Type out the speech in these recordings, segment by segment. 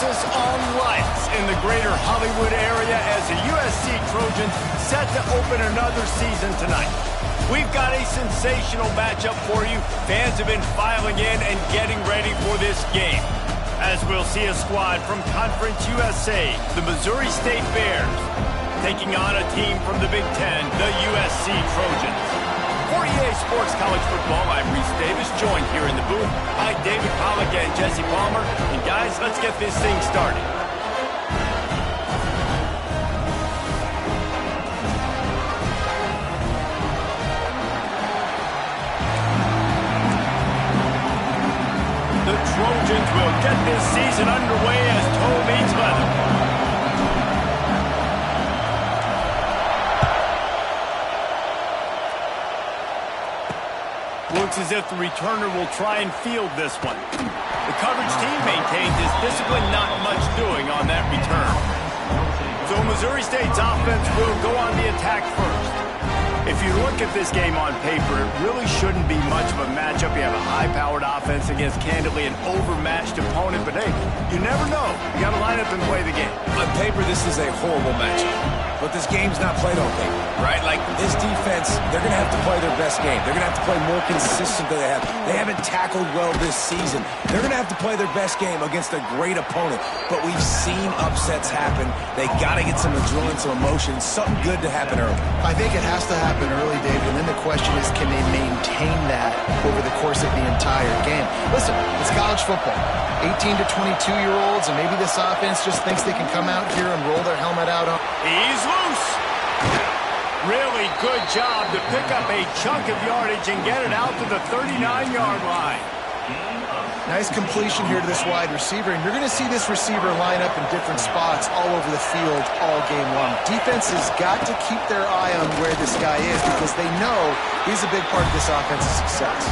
emphasis on lights in the greater Hollywood area as the USC Trojans set to open another season tonight. We've got a sensational matchup for you. Fans have been filing in and getting ready for this game, as we'll see a squad from Conference USA, the Missouri State Bears, taking on a team from the Big Ten, the USC Trojans. For EA Sports College Football, I'm Reese Davis, joined here in the booth by David Pollack and Jesse Palmer. And guys, let's get this thing started. The Trojans will get this season underway as toe meets leather. Looks as if the returner will try and field this one. The coverage team maintains his discipline, not much doing on that return. So Missouri State's offense will go on the attack first. If you look at this game on paper, it really shouldn't be much of a matchup. You have a high-powered offense against, candidly, an overmatched opponent. But, hey, you never know. You got to line up and play the game. On paper, this is a horrible matchup. But this game's not played on paper, right? Like, this defense, they're going to have to play their best game. They're going to have to play more consistent than they have. They haven't tackled well this season. They're going to have to play their best game against a great opponent. But we've seen upsets happen. They got to get some adrenaline, some emotion, something good to happen early. I think it has to happen early, David, and then the question is, can they maintain that over the course of the entire game? Listen, it's college football. 18 to 22-year-olds, and maybe this offense just thinks they can come out here and roll their helmet out on. He's loose. Really good job to pick up a chunk of yardage and get it out to the 39-yard line. Nice completion here to this wide receiver, and you're going to see this receiver line up in different spots all over the field all game long. Defense has got to keep their eye on where this guy is because they know he's a big part of this offense's success.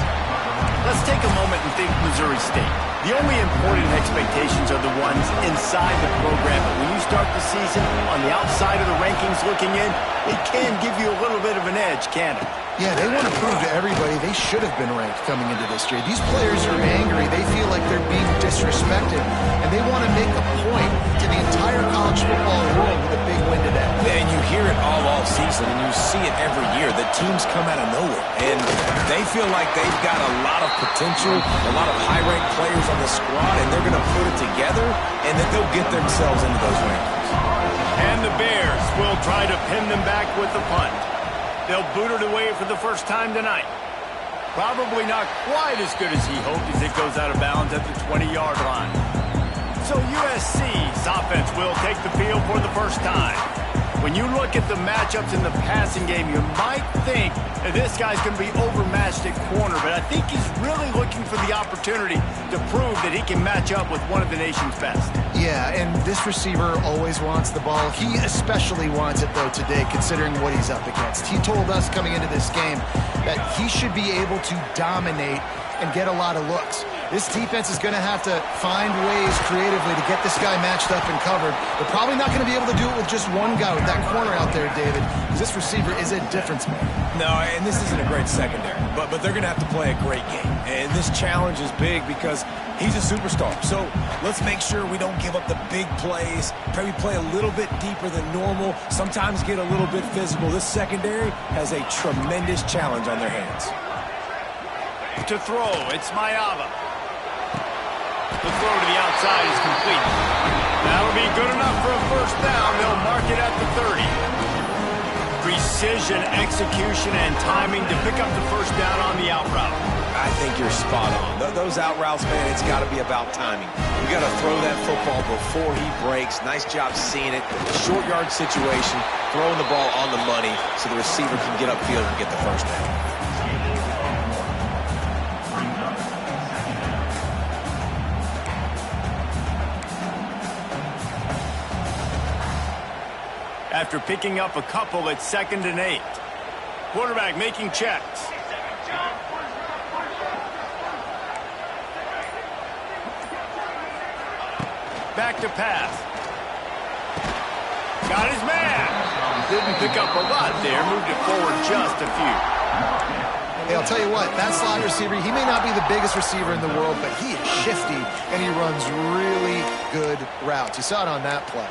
Let's take a moment and think Missouri State. The only important expectations are the ones inside the program. But when you start the season on the outside of the rankings looking in, it can give you a little bit of an edge, can't it? Yeah, they want to prove to everybody they should have been ranked coming into this year. These players are angry. They feel like they're being disrespected, and they want to make a point to the entire college football world with a big win today. And you hear it all season, and you see it every year. The teams come out of nowhere, and they feel like they've got a lot of potential, a lot of high-ranked players on the squad, and they're going to put it together, and then they'll get themselves into those rankings. And the Bears will try to pin them back with the punt. They'll boot it away for the first time tonight. Probably not quite as good as he hoped as it goes out of bounds at the 20-yard line. So USC's offense will take the field for the first time. When you look at the matchups in the passing game, you might think that this guy's going to be overmatched at corner, but I think he's really looking for the opportunity to prove that he can match up with one of the nation's best. Yeah, and this receiver always wants the ball. He especially wants it, though, today, considering what he's up against. He told us coming into this game that he should be able to dominate and get a lot of looks. This defense is going to have to find ways creatively to get this guy matched up and covered. They're probably not going to be able to do it with just one guy with that corner out there, David, because this receiver is a difference maker. No, and this isn't a great secondary, but they're going to have to play a great game. And this challenge is big because he's a superstar. So let's make sure we don't give up the big plays, maybe play a little bit deeper than normal, sometimes get a little bit physical. This secondary has a tremendous challenge on their hands. To throw, it's Mayava. The throw to the outside is complete. That'll be good enough for a first down. They'll mark it at the 30. Precision, execution, and timing to pick up the first down on the out route. I think you're spot on. Those out routes, man, it's got to be about timing. You got to throw that football before he breaks. Nice job seeing it. Short yard situation, throwing the ball on the money so the receiver can get upfield and get the first down. After picking up a couple, it's 2nd and 8. Quarterback making checks. Back to pass. Got his man. Didn't pick up a lot there. Moved it forward just a few. Hey, I'll tell you what, that slot receiver, he may not be the biggest receiver in the world, but he is shifty, and he runs really good routes. You saw it on that play.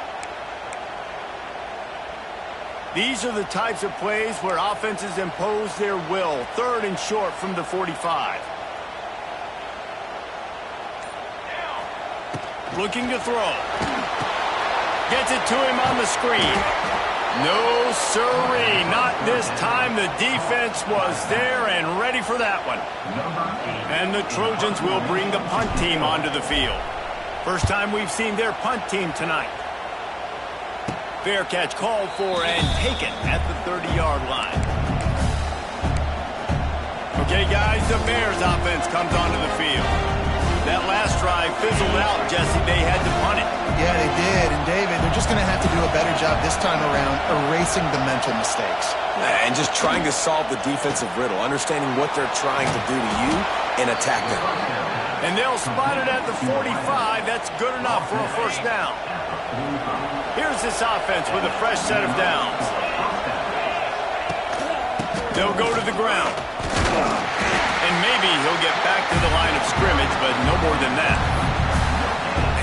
These are the types of plays where offenses impose their will. 3rd and short from the 45. Looking to throw. Gets it to him on the screen. No, sirree, not this time. The defense was there and ready for that one. And the Trojans will bring the punt team onto the field. First time we've seen their punt team tonight. Fair catch called for and taken at the 30-yard line. Okay, guys, the Bears offense comes onto the field. That last drive fizzled out, Jesse. They had to punt it. Yeah, they did. And, David, they're just going to have to do a better job this time around erasing the mental mistakes. And just trying to solve the defensive riddle, understanding what they're trying to do to you and attack them. And they'll spot it at the 45. That's good enough for a first down. Here's this offense with a fresh set of downs. They'll go to the ground. And maybe he'll get back to the line of scrimmage, but no more than that.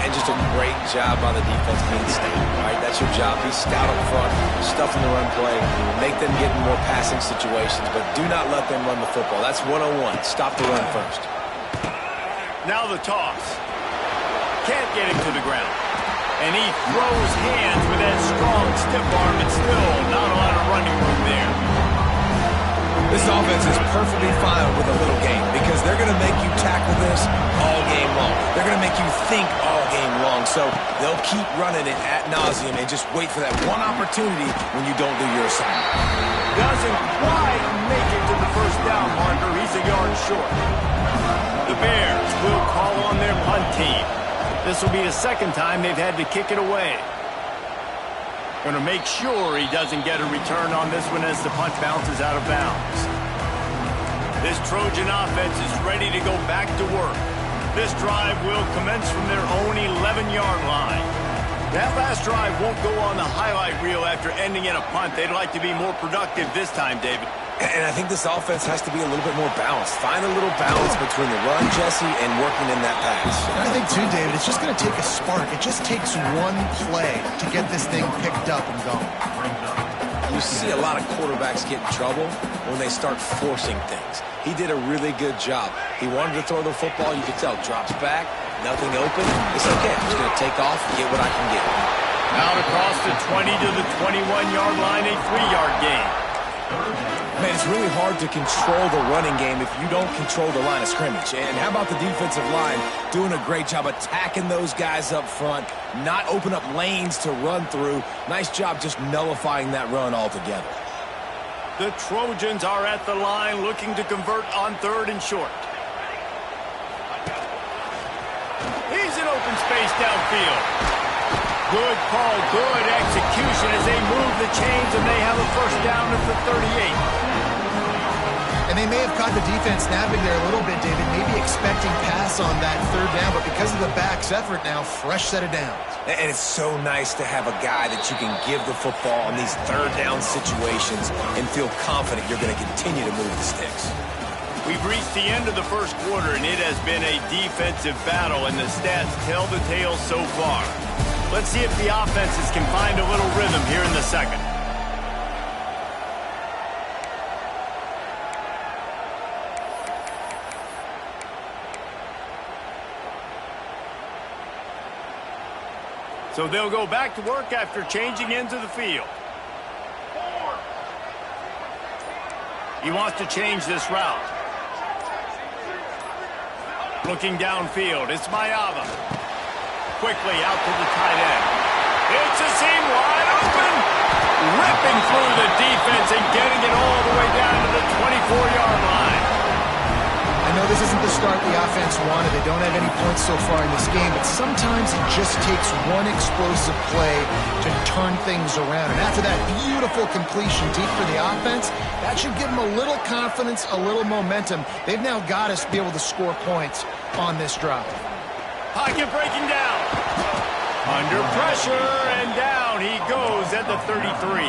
And just a great job by the defense being stout, right? That's your job. Be stout up front, stuff in the run play, make them get in more passing situations, but do not let them run the football. That's 101. Stop the run first. Now the toss. Can't get him to the ground. And he throws hands with that strong, stiff arm, and still not a lot of running room there. This offense is perfectly fine with a little game because they're going to make you tackle this all game long. They're going to make you think all game long. So they'll keep running it ad nauseum and just wait for that one opportunity when you don't do your assignment. Doesn't quite make it to the first down marker. He's a yard short. The Bears will call on their punt team. This will be the second time they've had to kick it away. Going to make sure he doesn't get a return on this one as the punt bounces out of bounds. This Trojan offense is ready to go back to work. This drive will commence from their own 11-yard line. That last drive won't go on the highlight reel after ending in a punt. They'd like to be more productive this time, David. And I think this offense has to be a little bit more balanced. Find a little balance between the run, Jesse, and working in that pass. I think, too, David, it's just going to take a spark. It just takes one play to get this thing picked up and going. You see a lot of quarterbacks get in trouble when they start forcing things. He did a really good job. He wanted to throw the football. You could tell. Drops back, nothing open. It's okay. I'm just going to take off and get what I can get. Out across the 20 to the 21-yard line, a 3-yard gain. Man, it's really hard to control the running game if you don't control the line of scrimmage. And how about the defensive line doing a great job attacking those guys up front, not open up lanes to run through. Nice job just nullifying that run altogether. The Trojans are at the line looking to convert on 3rd and short. He's in open space downfield. Good call, good execution as they move the chains and they have a first down at the 38. And they may have caught the defense napping there a little bit, David, maybe expecting pass on that 3rd down, but because of the back's effort now, fresh set of downs. And it's so nice to have a guy that you can give the football in these 3rd down situations and feel confident you're going to continue to move the sticks. We've reached the end of the first quarter, and it has been a defensive battle, and the stats tell the tale so far. Let's see if the offenses can find a little rhythm here in the second. So they'll go back to work after changing into the field. He wants to change this route. Looking downfield, it's Mayava. Quickly out to the tight end. It's a seam wide open. Ripping through the defense and getting it all the way down to the 24-yard line. I know this isn't the start the offense wanted. They don't have any points so far in this game, but sometimes it just takes one explosive play to turn things around. And after that beautiful completion deep for the offense, that should give them a little confidence, a little momentum. They've now got us to be able to score points on this drive. Pocket breaking down. Under pressure, and down he goes at the 33.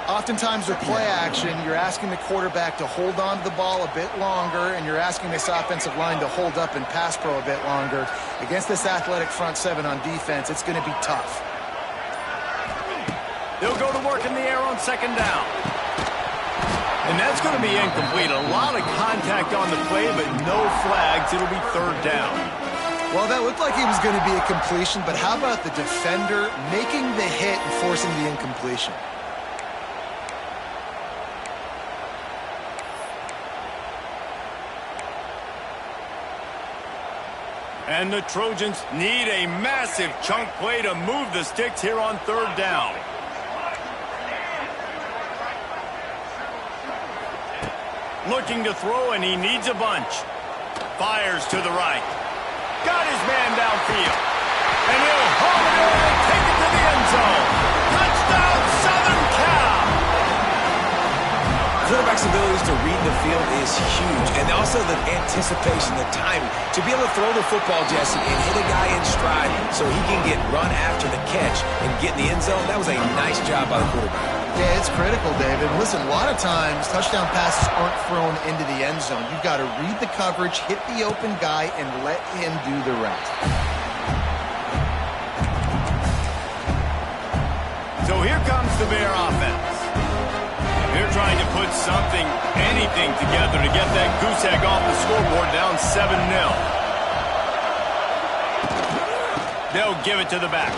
Oftentimes with play action, you're asking the quarterback to hold on to the ball a bit longer, and you're asking this offensive line to hold up and pass pro a bit longer. Against this athletic front seven on defense, it's going to be tough. They'll go to work in the air on second down. And that's going to be incomplete. A lot of contact on the play, but no flags. It'll be third down. Well, that looked like it was going to be a completion, but how about the defender making the hit and forcing the incompletion? And the Trojans need a massive chunk play to move the sticks here on third down. Looking to throw, and he needs a bunch. Fires to the right. Got his man downfield. And he'll haul it in and take it to the end zone. Touchdown, Southern Cal! Quarterback's abilities to read the field is huge, and also the anticipation, the timing. To be able to throw the football, Jesse, and hit a guy in stride so he can get run after the catch and get in the end zone, that was a nice job by the quarterback. Yeah, it's critical, David. Listen, a lot of times touchdown passes aren't thrown into the end zone. You've got to read the coverage, hit the open guy, and let him do the rest. So here comes the Bear offense. They're trying to put something, anything together to get that goose egg off the scoreboard down 7-0. They'll give it to the back.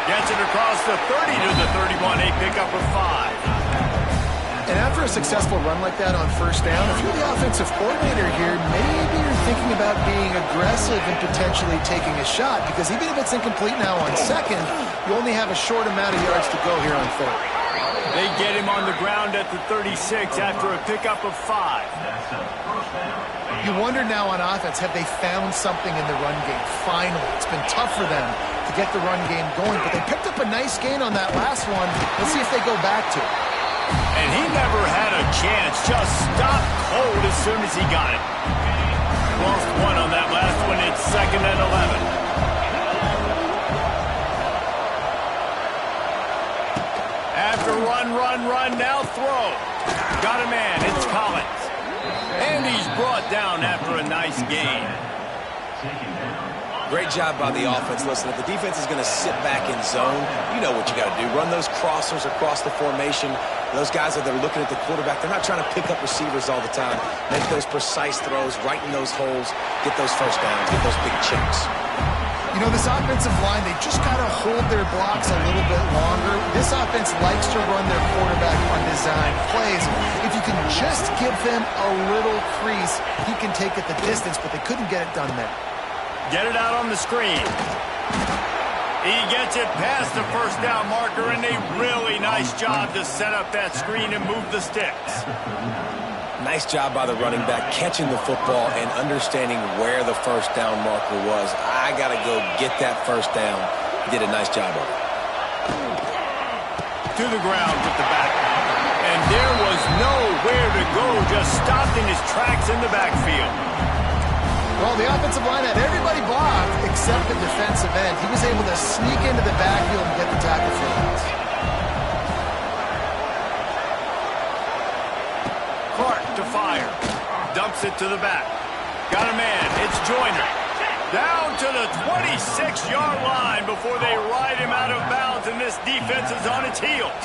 Gets it across the 30 to the 31, a pickup of 5. And after a successful run like that on first down, if you're the offensive coordinator here, maybe you're thinking about being aggressive and potentially taking a shot, because even if it's incomplete now on second, you only have a short amount of yards to go here on third. They get him on the ground at the 36 after a pickup of 5. You wonder now on offense, have they found something in the run game? Finally, it's been tough for them to get the run game going, but they picked up a nice gain on that last one. Let's see if they go back to it. And he never had a chance, just stopped cold as soon as he got it. Lost one on that last one. It's 2nd and 11. After run, now throw. Got a man, it's Collins. And he's brought down after a nice gain. Great job by the offense. Listen, if the defense is going to sit back in zone, you know what you got to do. Run those crossers across the formation. Those guys that are looking at the quarterback, they're not trying to pick up receivers all the time. Make those precise throws, right in those holes, get those first downs, get those big chunks. You know, this offensive line, they just got to hold their blocks a little bit longer. This offense likes to run their quarterback on design plays. If you can just give him a little crease, he can take it the distance, but they couldn't get it done there. Get it out on the screen. He gets it past the first down marker, and a really nice job to set up that screen and move the sticks. Nice job by the running back, catching the football and understanding where the first down marker was. I got to go get that first down. He did a nice job of it. To the ground with the back. And there was nowhere to go, just stopped in his tracks in the backfield. Well, the offensive line had everybody blocked except the defensive end. He was able to sneak into the backfield and get the tackle for us. Clark to fire. Dumps it to the back. Got a man. It's Joyner. Down to the 26-yard line before they ride him out of bounds, and this defense is on its heels.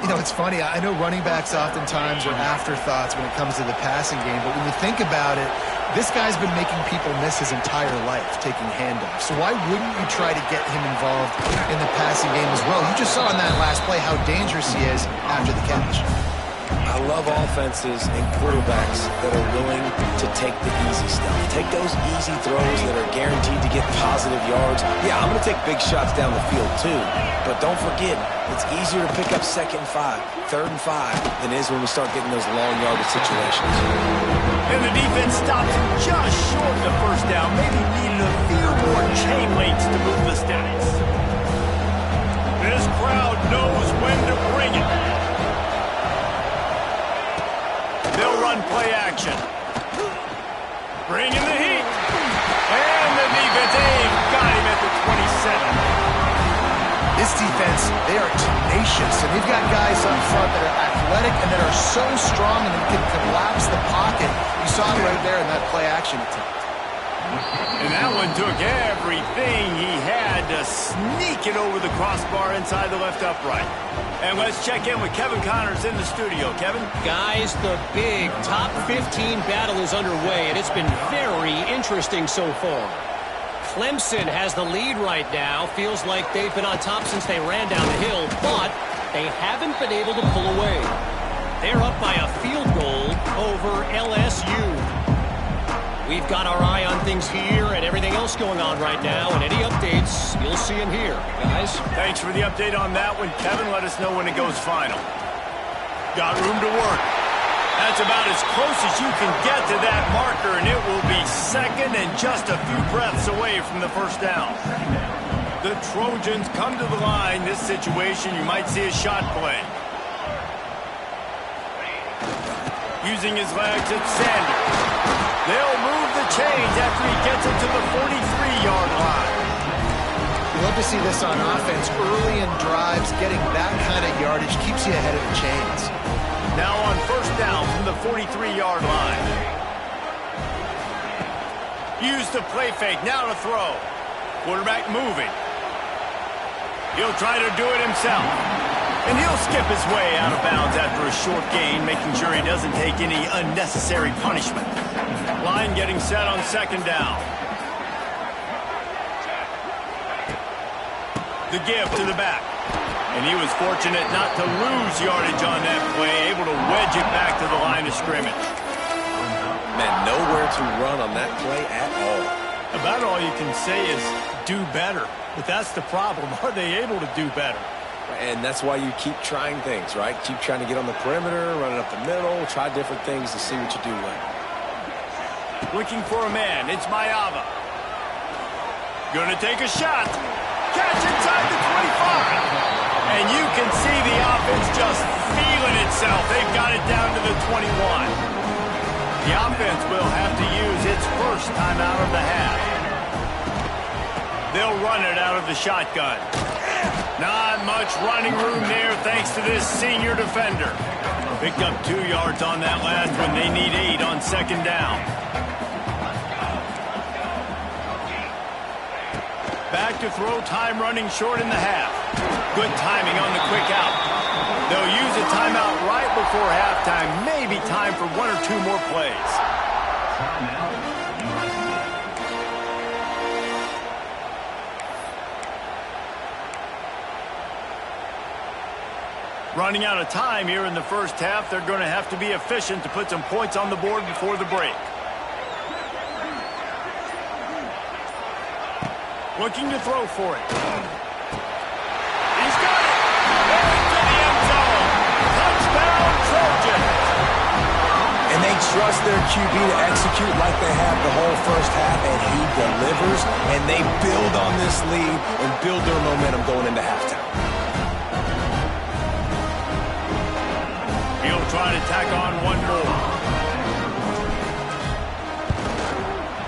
You know, it's funny. I know running backs oftentimes are afterthoughts when it comes to the passing game, but when you think about it, this guy's been making people miss his entire life taking handoffs. So why wouldn't you try to get him involved in the passing game as well? You just saw in that last play how dangerous he is after the catch. I love offenses and quarterbacks that are willing to take the easy stuff. Take those easy throws that are guaranteed to get positive yards. Yeah, I'm going to take big shots down the field too. But don't forget, it's easier to pick up 2nd and 5, 3rd and 5 than it is when we start getting those long yardage situations. And the defense stops him just short of the first down. Maybe needed a few more chain links to move the sticks. This crowd knows when to bring it. They'll run play action. Bring in the heat. And the defense got him at the 27. This This defense, they are tenacious, and they've got guys up front that are athletic and that are so strong and can collapse the pocket. You saw it right there in that play-action attempt. And that one took everything he had to sneak it over the crossbar inside the left upright. And let's check in with Kevin Connors in the studio. Kevin? Guys, the big top 15 battle is underway, and it's been very interesting so far. Clemson has the lead right now. Feels like they've been on top since they ran down the hill, but they haven't been able to pull away. They're up by a field goal over LSU. We've got our eye on things here and everything else going on right now, and any updates, you'll see them here. Guys? Thanks for the update on that one. Kevin, let us know when it goes final. Got room to work. That's about as close as you can get to that marker, and it will be second and just a few breaths away from the first down. The Trojans come to the line. This situation, you might see a shot play. Using his legs, it's Sanders. They'll move the chains after he gets it to the 43-yard line. You love to see this on offense. Early in drives, getting that kind of yardage keeps you ahead of the chains. Now on first down from the 43-yard line. Use the play fake, now to throw. Quarterback moving. He'll try to do it himself. And he'll skip his way out of bounds after a short gain, making sure he doesn't take any unnecessary punishment. Line getting set on second down. The give to the back. And he was fortunate not to lose yardage on that play, able to wedge it back to the line of scrimmage. Man, nowhere to run on that play at all. About all you can say is do better. But that's the problem. Are they able to do better? And that's why you keep trying things, right? Keep trying to get on the perimeter, run it up the middle, try different things to see what you do well. Looking for a man. It's Mayava. Gonna take a shot. Catch inside the 25. And you can see the offense just feeling itself. They've got it down to the 21. The offense will have to use its first timeout of the half. They'll run it out of the shotgun. Not much running room there thanks to this senior defender. Picked up 2 yards on that last one. They need 8 on second down. Back to throw, time running short in the half. Good timing on the quick out. They'll use a timeout right before halftime. Maybe time for 1 or 2 more plays. Running out of time here in the first half. They're going to have to be efficient to put some points on the board before the break. Looking to throw for it. He's got it! Into the end zone! Touchdown, Trojans! And they trust their QB to execute like they have the whole first half, and he delivers, and they build on this lead and build their momentum going into halftime. He'll try to tack on 1 more.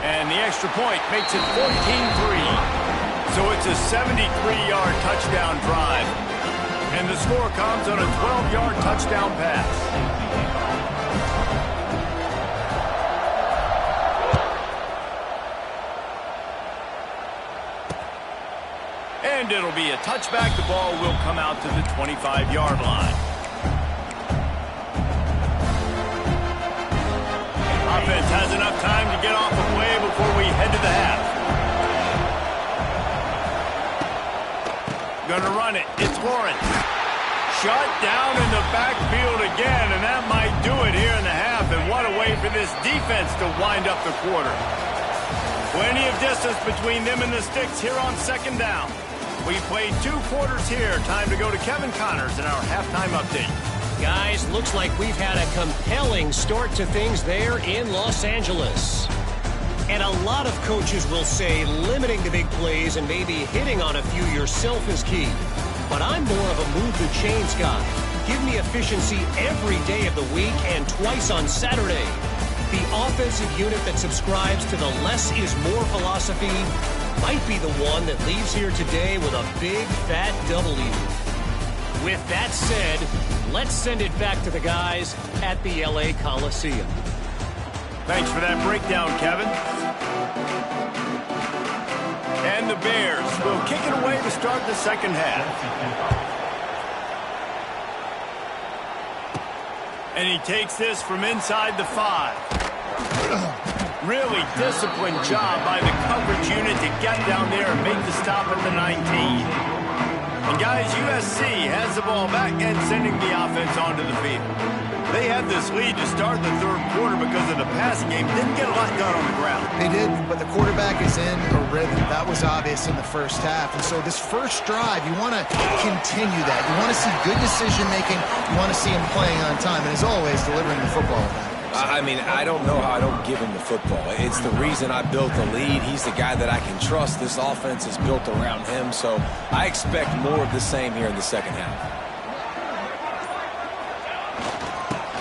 And the extra point makes it 14-3. So it's a 73-yard touchdown drive. And the score comes on a 12-yard touchdown pass. And it'll be a touchback. The ball will come out to the 25-yard line. Offense has enough time to get off the play before we head to the half. Gonna run it. It's Lawrence. Shut down in the backfield again, and that might do it here in the half. And what a way for this defense to wind up the quarter. Plenty of distance between them and the sticks here on second down. We played 2 quarters here. Time to go to Kevin Connors in our halftime update. Guys, looks like we've had a compelling start to things there in Los Angeles. And a lot of coaches will say limiting the big plays and maybe hitting on a few yourself is key. But I'm more of a move the chains guy. Give me efficiency every day of the week and twice on Saturday. The offensive unit that subscribes to the less is more philosophy, might be the one that leaves here today with a big, fat W. With that said, let's send it back to the guys at the LA Coliseum. Thanks for that breakdown, Kevin. And the Bears will kick it away to start the second half. And he takes this from inside the 5. Really disciplined job by the coverage unit to get down there and make the stop at the 19. And guys, USC has the ball back and sending the offense onto the field. They had this lead to start the third quarter because of the passing game. Didn't get a lot done on the ground. They did, but the quarterback is in a rhythm. That was obvious in the first half. And so this first drive, you want to continue that. You want to see good decision-making. You want to see him playing on time. And as always, delivering the football. I mean, I don't know how I don't give him the football. It's the reason I built the lead. He's the guy that I can trust. This offense is built around him, so I expect more of the same here in the second half.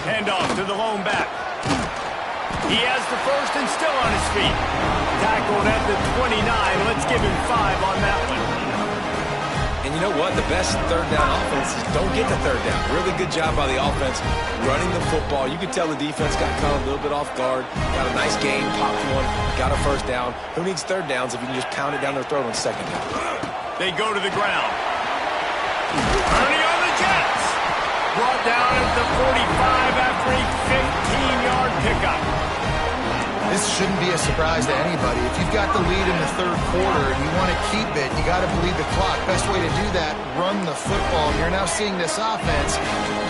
Handoff to the lone back. He has the first and still on his feet. Tackled at the 29. Let's give him 5 on that one. And you know what? The best third down offense is don't get the third down. Really good job by the offense running the football. You could tell the defense got caught a little bit off guard. Got a nice game, popped one, got a first down. Who needs third downs if you can just pound it down their throat on second down? They go to the ground. Ernie on the Jets. Brought down at the 45 after a 15-yard pickup. This shouldn't be a surprise to anybody. If you've got the lead in the third quarter and you want to keep it, you got to believe the clock. Best way to do that, run the football. You're now seeing this offense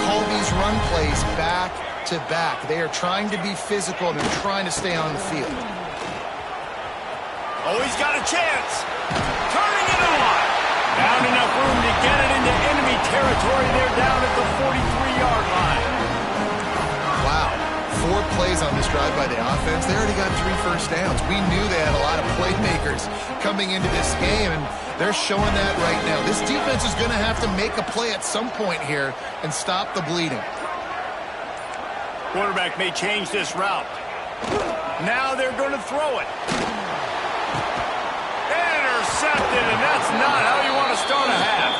call these run plays back to back. They are trying to be physical. They're trying to stay on the field. Oh, he's got a chance. Turning it on. Found enough room to get it into enemy territory. They're down at the 43-yard line. Wow. 4 plays on this drive by the offense. They already got 3 first downs. We knew they had a lot of playmakers coming into this game, and they're showing that right now. This defense is going to have to make a play at some point here and stop the bleeding. Quarterback may change this route. Now they're going to throw it. Intercepted, and that's not how you want to start a half.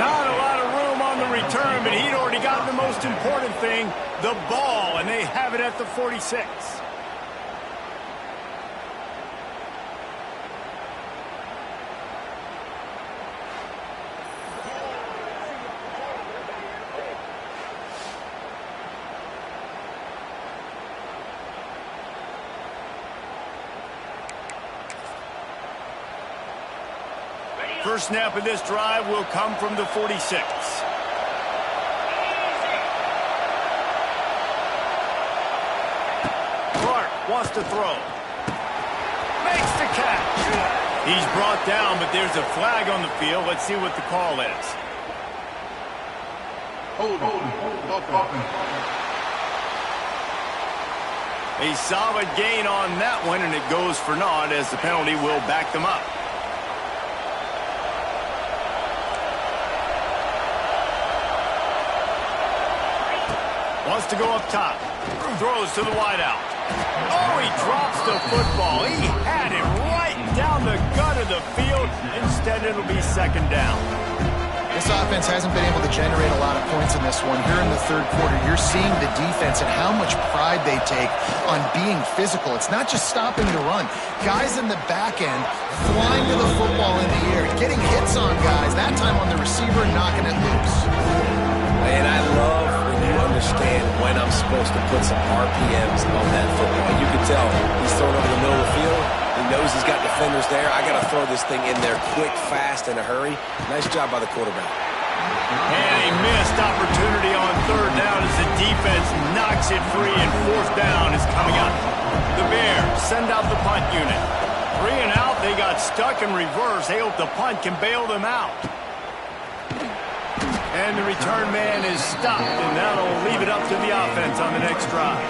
Not a lot of room on the return, but he'd already gotten the most important thing, the ball, and they have it at the 46. First snap of this drive will come from the 46. Clark wants to throw. Makes the catch. He's brought down, but there's a flag on the field. Let's see what the call is. A solid gain on that one, and it goes for naught as the penalty will back them up. Wants to go up top. Throws to the wideout. Oh, he drops the football. He had it right down the gut of the field. Instead, it'll be second down. This offense hasn't been able to generate a lot of points in this one. Here in the third quarter, you're seeing the defense and how much pride they take on being physical. It's not just stopping the run. Guys in the back end flying to the football in the air, getting hits on guys, that time on the receiver, knocking it loose. And I love when you understand when I'm supposed to put some RPMs on that football. You can tell he's throwing over the middle of the field. He knows he's got defenders there. I got to throw this thing in there quick, fast, in a hurry. Nice job by the quarterback. And a missed opportunity on third down as the defense knocks it free, and fourth down is coming up. The Bears send out the punt unit. 3 and out, they got stuck in reverse. They hope the punt can bail them out. And the return man is stopped, and that'll leave it up to the offense on the next drive.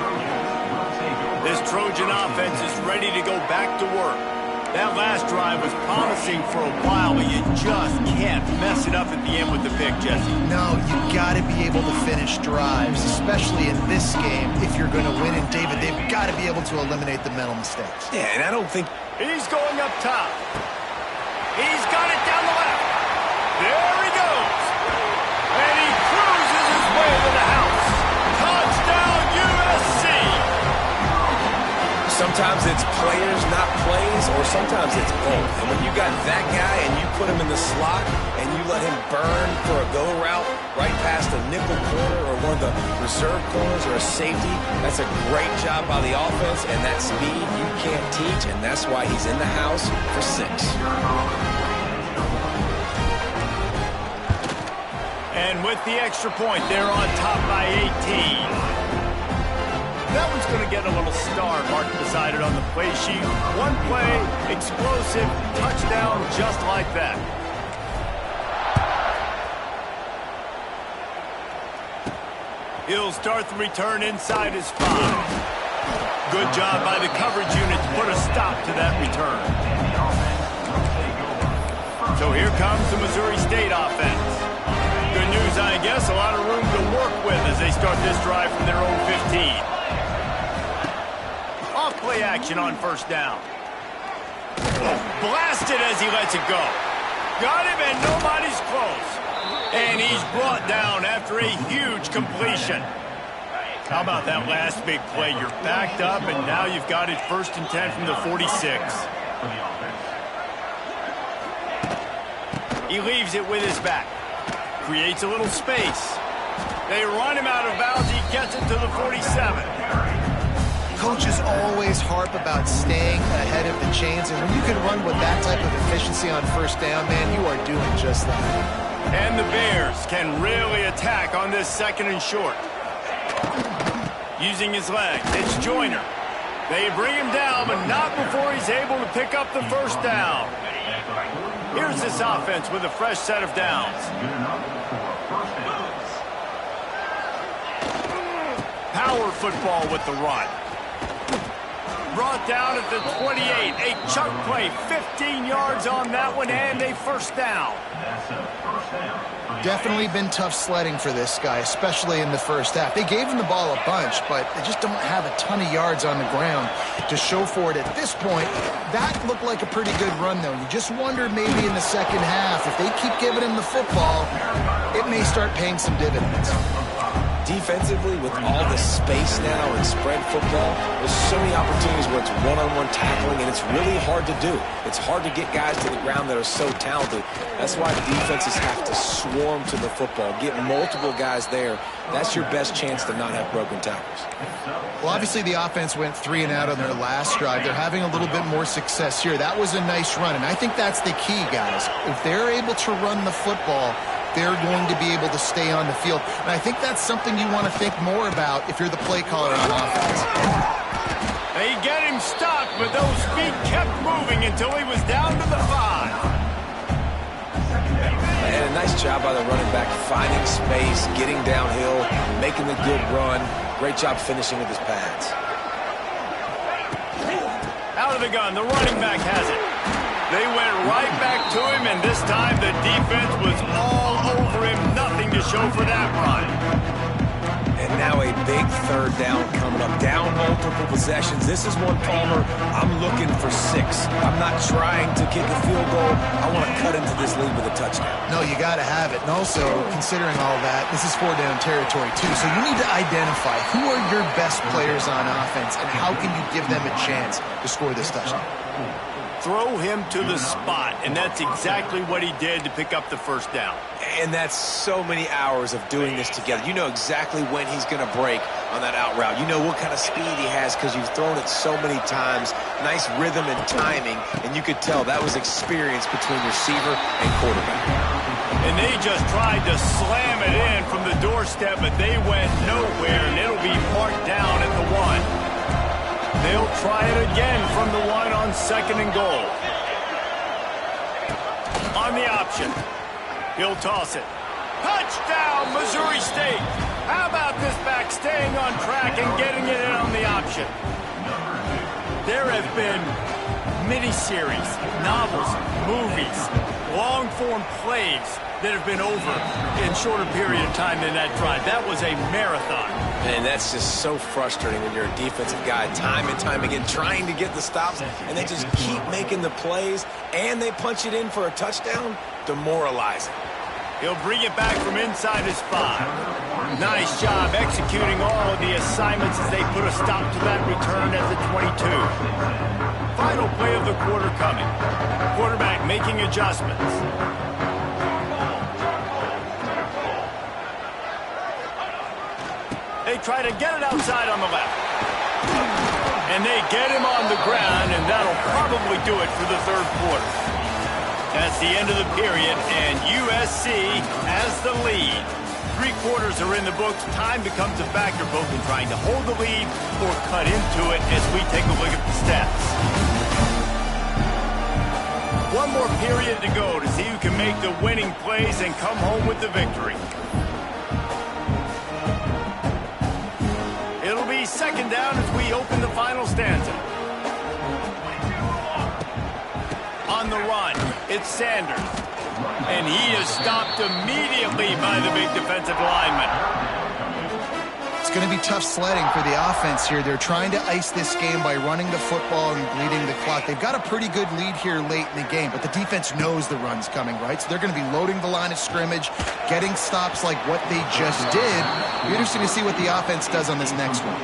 This Trojan offense is ready to go back to work. That last drive was promising for a while, but you just can't mess it up at the end with the pick, Jesse. No, you got to be able to finish drives, especially in this game. If you're going to win, and David, they've got to be able to eliminate the mental mistakes. Yeah, and I don't think... He's going up top. Sometimes it's players, not plays, or sometimes it's both. And when you got that guy and you put him in the slot and you let him burn for a go route right past a nickel corner or one of the reserve corners or a safety, that's a great job by the offense, and that speed you can't teach, and that's why he's in the house for 6. And with the extra point, they're on top by 18. That one's going to get a little star mark beside it on the play sheet. One play, explosive, touchdown just like that. He'll start the return inside his 5. Good job by the coverage unit to put a stop to that return. So here comes the Missouri State offense. Good news, I guess, a lot of room to work with as they start this drive from their own 15. Off-play action on first down. Blasted as he lets it go. Got him and nobody's close. And he's brought down after a huge completion. How about that last big play? You're backed up and now you've got it 1st and 10 from the 46. He leaves it with his back. Creates a little space. They run him out of bounds. He gets it to the 47. Coaches always harp about staying ahead of the chains, and when you can run with that type of efficiency on first down, man, you are doing just that. And the Bears can really attack on this 2nd and short. Using his legs, it's Joyner. They bring him down, but not before he's able to pick up the first down. Here's this offense with a fresh set of downs. Power football with the run. Brought down at the 28. A chunk play, 15 yards on that one, and a first down. Definitely been tough sledding for this guy, especially in the first half. They gave him the ball a bunch, but they just don't have a ton of yards on the ground to show for it at this point. That looked like a pretty good run, though. You just wonder maybe in the second half, if they keep giving him the football, it may start paying some dividends. Defensively, with all the space now and spread football, there's so many opportunities where it's one-on-one tackling, and it's really hard to do. It's hard to get guys to the ground that are so talented. That's why defenses have to swarm to the football, get multiple guys there. That's your best chance to not have broken tackles. Well, obviously the offense went 3 and out on their last drive. They're having a little bit more success here. That was a nice run, and I think that's the key, guys. If they're able to run the football, they're going to be able to stay on the field. And I think that's something you want to think more about if you're the play caller on offense. They get him stopped, but those feet kept moving until he was down to the 5. And a nice job by the running back, finding space, getting downhill, making the good run. Great job finishing with his pads. Out of the gun, the running back has it. They went right back to him, and this time the defense was all over him. Nothing to show for that run. And now a big 3rd down coming up. Down multiple possessions. This is one, Palmer, I'm looking for 6. I'm not trying to kick a field goal. I want to cut into this lead with a touchdown. No, you got to have it. And also, considering all that, this is 4-down territory, too. So you need to identify who are your best players on offense and how can you give them a chance to score this touchdown. Throw him to the spot, and that's exactly what he did to pick up the first down. And that's so many hours of doing this together. You know exactly when he's going to break on that out route. You know what kind of speed he has because you've thrown it so many times. Nice rhythm and timing, and you could tell that was experience between receiver and quarterback. And they just tried to slam it in from the doorstep, but they went nowhere, and it'll be marked down at the 1. They'll try it again from the 1 on 2nd and goal. On the option. He'll toss it. Touchdown, Missouri State. How about this back staying on track and getting it in on the option? There have been miniseries, novels, movies, long-form plays that have been over in shorter period of time than that drive. That was a marathon. And that's just so frustrating when you're a defensive guy time and time again trying to get the stops, and they just keep making the plays, and they punch it in for a touchdown. Demoralizing. He'll bring it back from inside his 5. Nice job executing all of the assignments as they put a stop to that return at the 22. Final play of the quarter coming. Quarterback making adjustments. They try to get it outside on the left. And they get him on the ground, and that'll probably do it for the third quarter. That's the end of the period, and USC has the lead. 3 quarters are in the books. Time becomes a factor both in trying to hold the lead or cut into it as we take a look at the stats. One more period to go to see who can make the winning plays and come home with the victory. It'll be second down as we open the final stanza. On the run, it's Sanders. And he is stopped immediately by the big defensive lineman. It's going to be tough sledding for the offense here. They're trying to ice this game by running the football and bleeding the clock. They've got a pretty good lead here late in the game, but the defense knows the run's coming, right? So they're going to be loading the line of scrimmage, getting stops like what they just did. It'll be interesting to see what the offense does on this next one.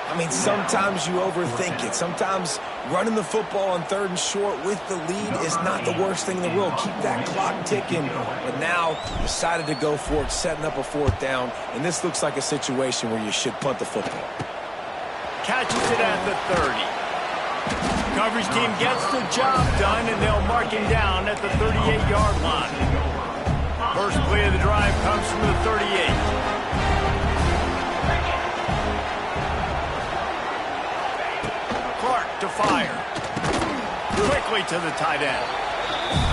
I mean, sometimes you overthink it. Sometimes running the football on 3rd and short with the lead is not the worst thing in the world. Keep that clock ticking. But now decided to go for it, setting up a 4th down. And this looks like a situation where you should punt the football. Catches it at the 30. Coverage team gets the job done, and they'll mark him down at the 38-yard line. First play of the drive comes from the 38. To fire. Quickly to the tight end.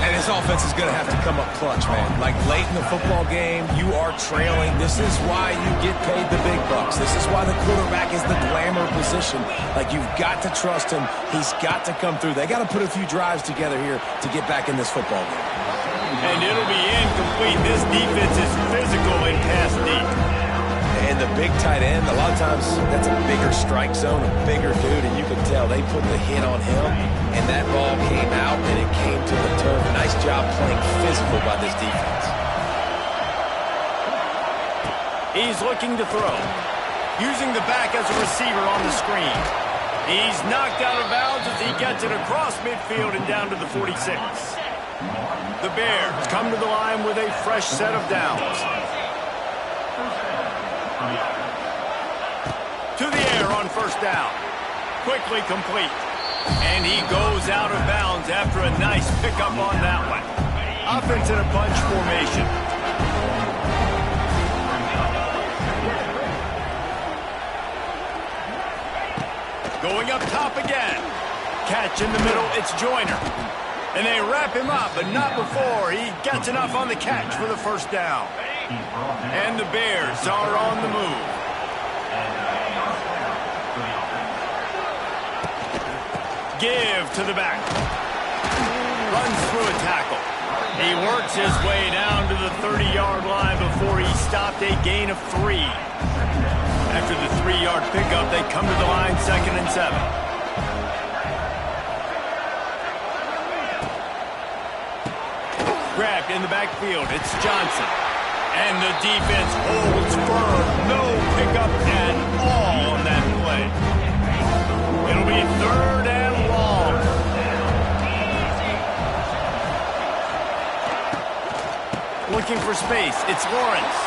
And his offense is going to have to come up clutch, man. Like late in the football game, you are trailing. This is why you get paid the big bucks. This is why the quarterback is the glamour position. Like, you've got to trust him. He's got to come through. They got to put a few drives together here to get back in this football game. And it'll be incomplete. This defense is physical in pass deep. And the big tight end, a lot of times that's a bigger strike zone, a bigger dude, and you can tell they put the hit on him, and that ball came out, and it came to the turf. Nice job playing physical by this defense. He's looking to throw, using the back as a receiver on the screen. He's knocked out of bounds as he gets it across midfield and down to the 46. The Bears come to the line with a fresh set of downs. To the air on 1st down. Quickly complete. And he goes out of bounds after a nice pickup on that one. Offense in a bunch formation. Going up top again. Catch in the middle, it's Joyner. And they wrap him up, but not before he gets enough on the catch for the 1st down. And the Bears are on the move. Give to the back. Runs through a tackle. He works his way down to the 30-yard line before he stopped, a gain of 3. After the 3-yard pickup, they come to the line 2nd and 7. Grabbed in the backfield. It's Johnson. And the defense holds firm. No pickup at all on that play. It'll be 3rd and long. Looking for space. It's Lawrence.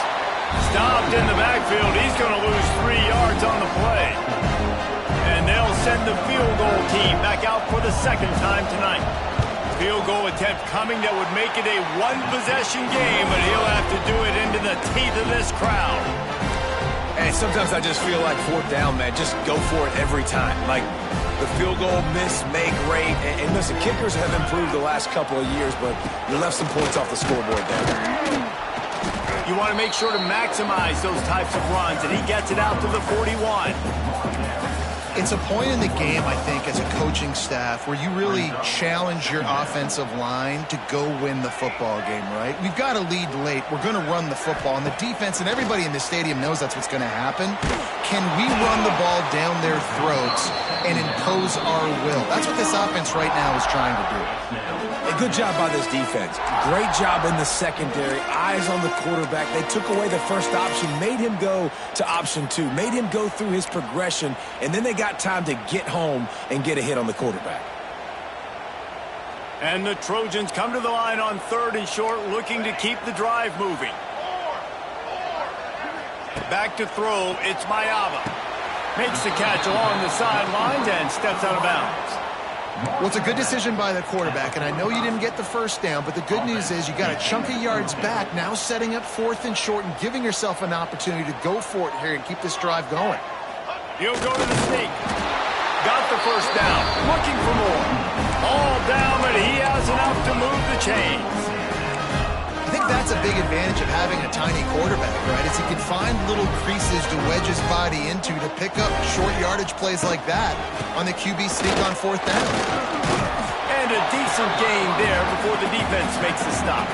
Stopped in the backfield. He's going to lose 3 yards on the play. And they'll send the field goal team back out for the 2nd time tonight. Field goal attempt coming that would make it a 1-possession game, but he'll have to do it into the teeth of this crowd. And sometimes I just feel like 4th down, man, just go for it every time. Like, the field goal miss, make rate. And listen, kickers have improved the last couple of years, but you left some points off the scoreboard there. You want to make sure to maximize those types of runs, and he gets it out to the 41. It's a point in the game, I think, as a coaching staff where you really challenge your offensive line to go win the football game, right? We've got a lead late. We're going to run the football, and the defense and everybody in the stadium knows that's what's going to happen. Can we run the ball down their throats and impose our will? That's what this offense right now is trying to do. And good job by this defense. Great job in the secondary. Eyes on the quarterback. They took away the first option, made him go to option 2, made him go through his progression, and then they got time to get home and get a hit on the quarterback. And the Trojans come to the line on 3rd and short, looking to keep the drive moving. Back to throw, it's Mayava. Makes the catch along the sidelines and steps out of bounds. Well, it's a good decision by the quarterback, and I know you didn't get the first down, but the good news is you got a chunk of yards back, now setting up 4th and short and giving yourself an opportunity to go for it here and keep this drive going. He'll go to the sneak. Got the first down, looking for more. All down, but he has enough to move the chains. I think that's a big advantage of having a tiny quarterback, right? Is he can find little creases to wedge his body into to pick up short yardage plays like that on the QB sneak on 4th down. And a decent gain there before the defense makes the stop.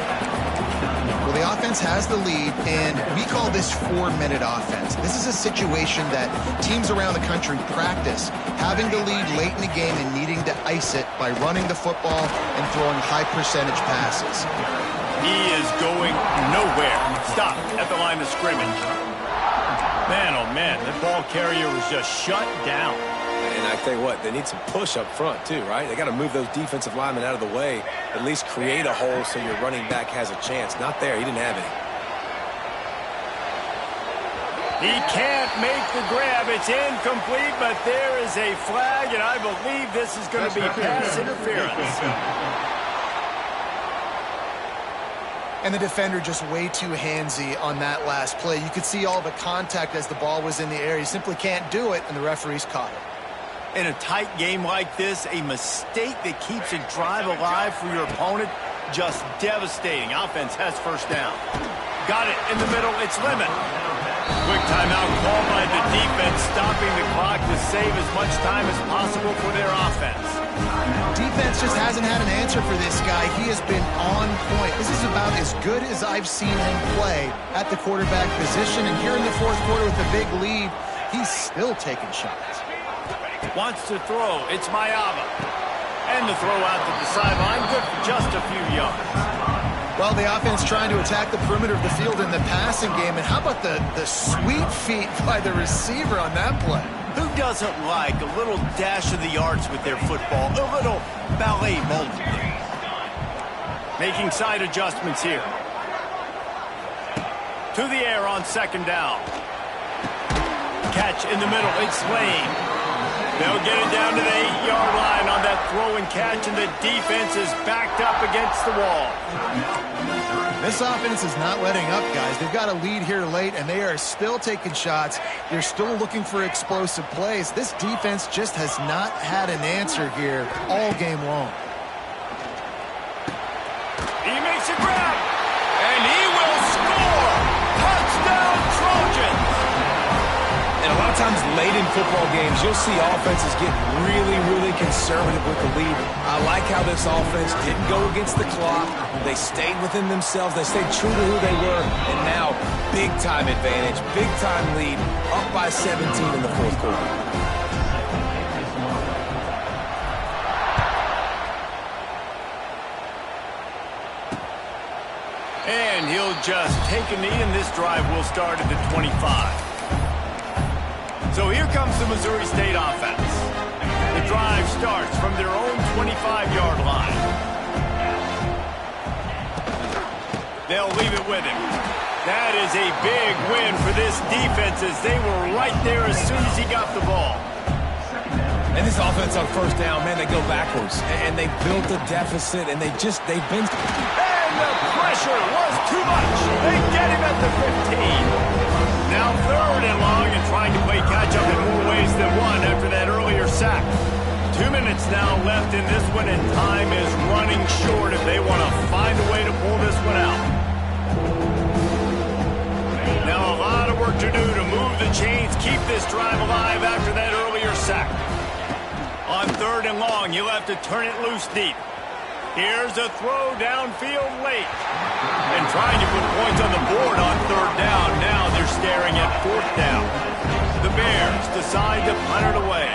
Well, the offense has the lead, and we call this 4-minute offense. This is a situation that teams around the country practice, having the lead late in the game and needing to ice it by running the football and throwing high-percentage passes. He is going nowhere. Stop at the line of scrimmage. Man, oh man, the ball carrier was just shut down. And I tell you what, they need some push up front too, right? They got to move those defensive linemen out of the way, at least create a hole so your running back has a chance. Not there. He didn't have any. He can't make the grab. It's incomplete, but there is a flag, and I believe this is going to be pass interference. And the defender just way too handsy on that last play. You could see all the contact as the ball was in the air. You simply can't do it, and the referees caught it. In a tight game like this, a mistake that keeps a drive alive for your opponent, just devastating. Offense has first down. Got it in the middle. It's Lemon. Quick timeout called by the defense, stopping the clock to save as much time as possible for their offense. Defense just hasn't had an answer for this guy. He has been on point. This is about as good as I've seen him play at the quarterback position. And here in the 4th quarter with a big lead, he's still taking shots. Wants to throw. It's Mayava. And the throw out to the sideline. Good for just a few yards. Well, the offense trying to attack the perimeter of the field in the passing game. And how about the sweet feet by the receiver on that play? Who doesn't like a little dash of the yards with their football? A little ballet moment. Making side adjustments here. To the air on 2nd down. Catch in the middle. It's Lane. They'll get it down to the 8-yard line on that throw and catch, and the defense is backed up against the wall. This offense is not letting up, guys. They've got a lead here late, and they are still taking shots. They're still looking for explosive plays. This defense just has not had an answer here all game long. He makes a grab, and he will score! Touchdown, Trojans! And a lot of times late in football games, you'll see offenses get really, really conservative with the lead. I like how this offense didn't go against the clock. They stayed within themselves. They stayed true to who they were. And now, big-time advantage, big-time lead, up by 17 in the 4th quarter. And he'll just take a knee, and this drive will start at the 25. So here comes the Missouri State offense. The drive starts from their own 25-yard line. They'll leave it with him. That is a big win for this defense as they were right there as soon as he got the ball. And this offense on 1st down, man, they go backwards. And they built a deficit, and they've been... And the pressure was too much. They get him at the 15. Now 3rd and long and trying to play catch-up in more ways than one after that earlier sack. 2 minutes now left in this one, and time is running short if they want to find a way to pull this one out. Now a lot of work to do to move the chains, keep this drive alive after that earlier sack. On 3rd and long, you'll have to turn it loose deep. Here's a throw downfield late. And trying to put points on the board on 3rd down. Now they're staring at 4th down. The Bears decide to punt it away.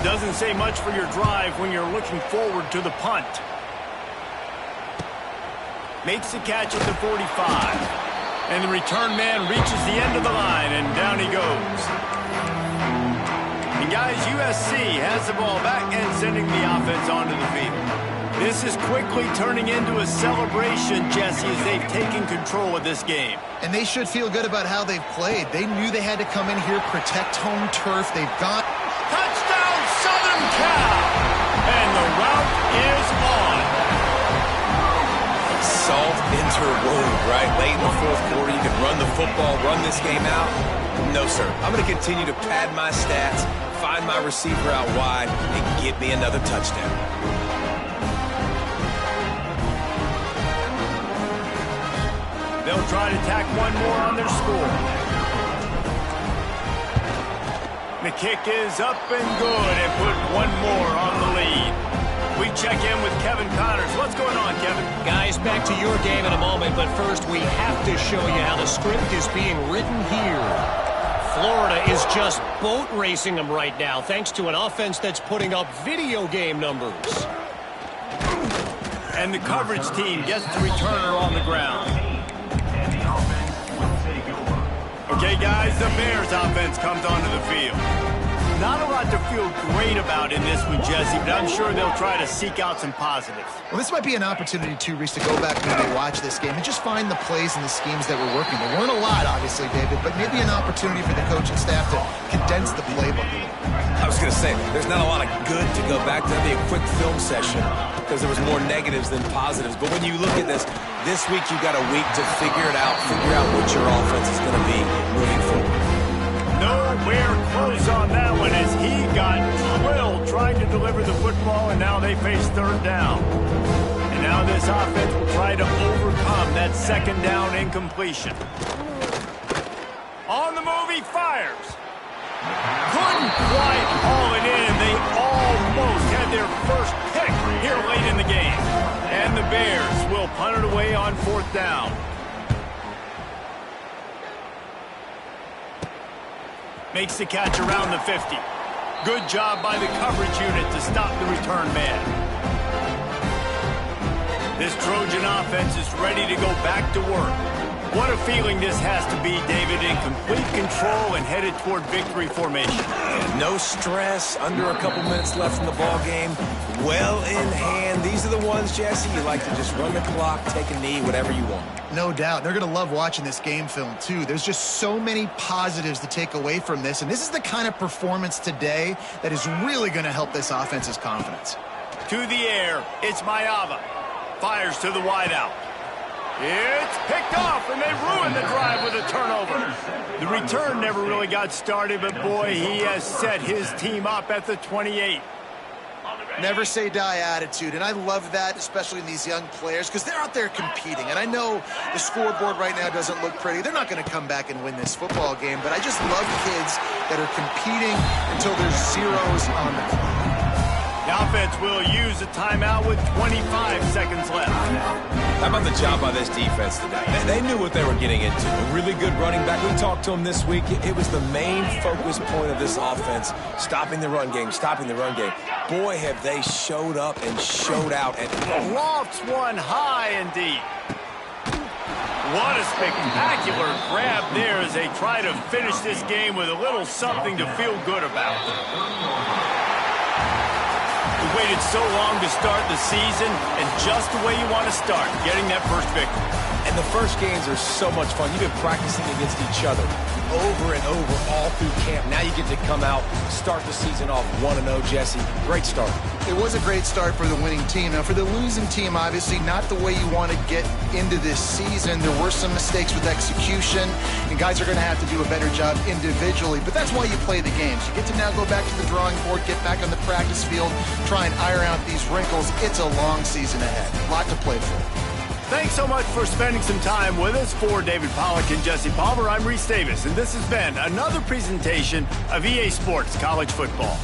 Doesn't say much for your drive when you're looking forward to the punt. Makes the catch at the 45. And the return man reaches the end of the line, and down he goes. And guys, USC has the ball back and sending the offense onto the field. This is quickly turning into a celebration, Jesse, as they've taken control of this game. And they should feel good about how they've played. They knew they had to come in here, protect home turf. They've got... Touchdown, Southern Cal! And the route is on. Salt interwove, right? Late in the fourth quarter, you can run the football, run this game out. No, sir. I'm going to continue to pad my stats, find my receiver out wide, and get me another touchdown. They'll try to tack one more on their score. The kick is up and good and put one more on the lead. We check in with Kevin Connors. What's going on, Kevin? Guys, back to your game in a moment, but first we have to show you how the script is being written here. Florida is just boat racing them right now, thanks to an offense that's putting up video game numbers. And the coverage team gets the returner on the ground. Okay, guys, the Bears offense comes onto the field. Not a lot to feel great about in this one, Jesse, but I'm sure they'll try to seek out some positives. Well, this might be an opportunity, too, Reese, to go back and maybe watch this game and just find the plays and the schemes that were working. There weren't a lot, obviously, David, but maybe an opportunity for the coaching staff to condense the playbook a little. I was going to say, there's not a lot of good to go back to. That'd be a quick film session because there was more negatives than positives. But when you look at this week you got a week to figure it out, figure out what your offense is going to be moving forward. Nowhere close on that one as he got drilled trying to deliver the football, and now they face third down. And now this offense will try to overcome that second down incompletion. On the move, he fires. Couldn't quite haul it in. They almost had their first pick here late in the game. And the Bears will punt it away on fourth down. Makes the catch around the 50. Good job by the coverage unit to stop the return man. This Trojan offense is ready to go back to work. What a feeling this has to be, David, in complete control and headed toward victory formation. No stress, under a couple minutes left in the ball game. Well in hand. These are the ones, Jesse, you like to just run the clock, take a knee, whatever you want. No doubt. They're going to love watching this game film, too. There's just so many positives to take away from this, and this is the kind of performance today that is really going to help this offense's confidence. To the air, it's Mayava. Fires to the wideout. It's picked off, and they ruined the drive with a turnover. The return never really got started, but boy, he has set his team up at the 28. Never say die attitude, and I love that, especially in these young players, because they're out there competing. And I know the scoreboard right now doesn't look pretty. They're not going to come back and win this football game, but I just love kids that are competing until there's zeros on the clock. The offense will use a timeout with 25 seconds left. How about the job by this defense today? They knew what they were getting into. A really good running back. We talked to him this week. It was the main focus point of this offense, stopping the run game, stopping the run game. Boy, have they showed up and showed out. And lofts one high and deep. What a spectacular grab there as they try to finish this game with a little something to feel good about. We waited so long to start the season, and just the way you want to start, getting that first victory. And the first games are so much fun. You've been practicing against each other over and over all through camp. Now you get to come out, start the season off 1-0, Jesse. Great start. It was a great start for the winning team. Now, for the losing team, obviously not the way you want to get into this season. There were some mistakes with execution, and guys are going to have to do a better job individually. But that's why you play the games. You get to now go back to the drawing board, get back on the practice field, try and iron out these wrinkles. It's a long season ahead. A lot to play for. Thanks so much for spending some time with us. For David Pollack and Jesse Palmer, I'm Reese Davis, and this has been another presentation of EA Sports College Football.